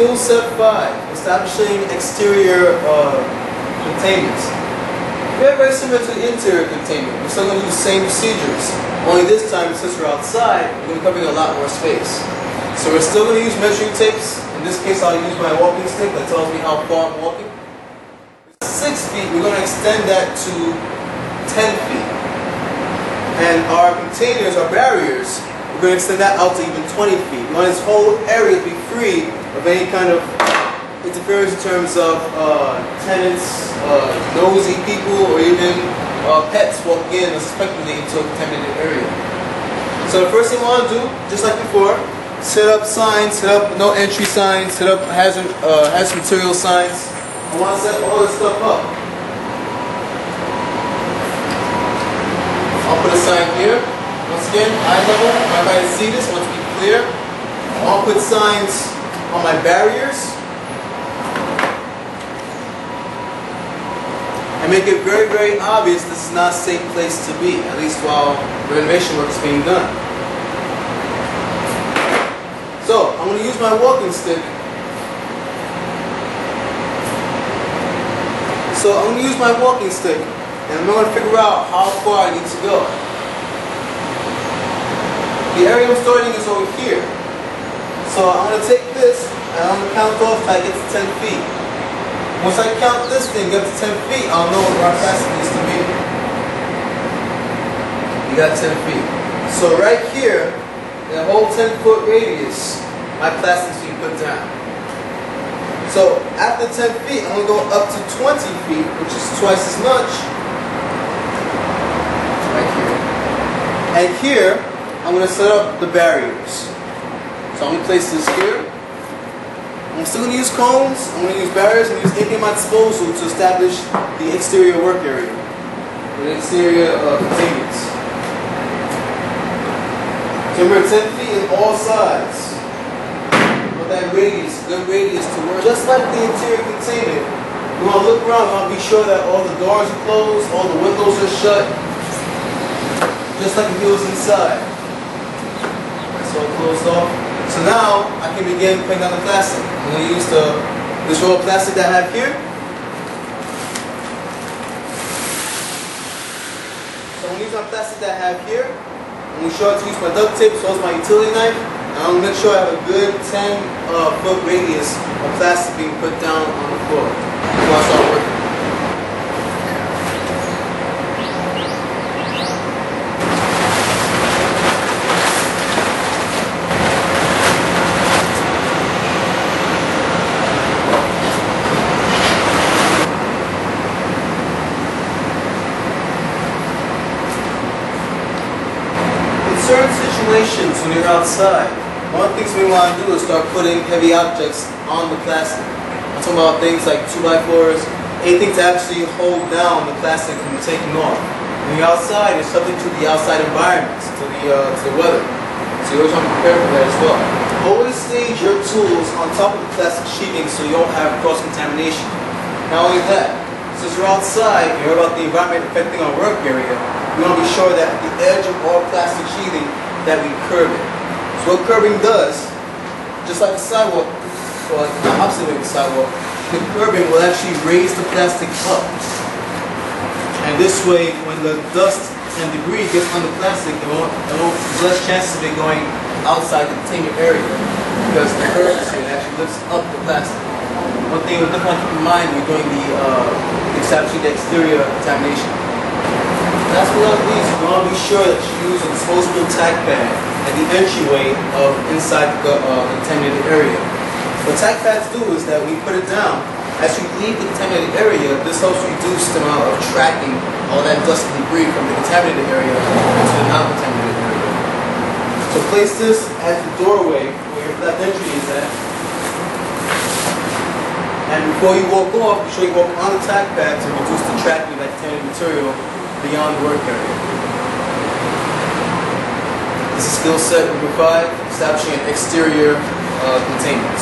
Skill set 5, establishing exterior containment. Very, very similar to interior containment. We're still going to use the same procedures. Only this time, since we're outside, we're going to be covering a lot more space. So we're still going to use measuring tapes. In this case, I'll use my walking stick that tells me how far I'm walking. 6 feet, we're going to extend that to 10 feet. And our containers, our barriers, we're going to extend that out to even 20 feet. We want this whole area to be free of any kind of interference in terms of tenants, nosy people, or even pets walking in unsuspectingly into a contaminated area. So the first thing we want to do, just like before, set up signs, set up no entry signs, set up hazard material signs. I want to set all this stuff up. I'll put a sign here. Once again, eye level. I'm trying to see this. I want to be clear. I'll put signs on my barriers and make it very, very obvious this is not a safe place to be, at least while renovation work is being done. So, I'm going to use my walking stick. And I'm going to figure out how far I need to go. The area I'm starting is over here. So I'm going to take this and I'm going to count off till I get to 10 feet. Once I count this thing up to 10 feet, I'll know where our plastic needs to be. You got 10 feet. So right here, in a whole 10-foot radius, my plastic's being put down. So after 10 feet, I'm going to go up to 20 feet, which is twice as much. Right here. And here, I'm going to set up the barriers. So I'm going to place this here. I'm still going to use cones, I'm going to use barriers, and use anything at my disposal to establish the exterior work area, the exterior containments. So remember, 10 feet in all sides. With that radius, good radius to work. Just like the interior containment, we want to look around, we want to be sure that all the doors are closed, all the windows are shut, just like if it was inside. That's all closed off. So now I can begin putting down the plastic. I'm going to use this roll of plastic that I have here. So I'm going to use my plastic that I have here. I'm going to show how to use my duct tape as well as my utility knife. And I'm going to make sure I have a good 10-foot radius of plastic being put down on the floor before I start working. Certain situations when you're outside, one of the things we want to do is start putting heavy objects on the plastic. I'm talking about things like 2x4s, anything to actually hold down the plastic from taking off. When you're outside, you're subject to the outside environment, to the weather. So you always want to prepare for that as well. Always stage your tools on top of the plastic sheeting so you don't have cross-contamination. Not only that, since you're outside, you hear about the environment affecting our work area, we want to be sure that at the edge of all plastic sheathing that we curb it. So what curbing does, just like a sidewalk, or like the opposite way of the sidewalk, the curbing will actually raise the plastic up. And this way, when the dust and debris gets on the plastic, there's less chances of it going outside the containment area because the curb is here, it actually lifts up the plastic. One thing we definitely want to keep in mind when you're doing establishing the exterior contamination. That's one of these. You want to be sure that you use a disposable tack pad at the entryway of inside the contaminated area. What tack pads do is that when you put it down, as you leave the contaminated area, this helps reduce the amount of tracking all that dust and debris from the contaminated area into the non-contaminated area. So place this at the doorway where your left entry is at. And before you walk off, be sure you walk on the tack pad to reduce the tracking of that contaminated material beyond the work area. This is skill set number 5, establishing an exterior containment.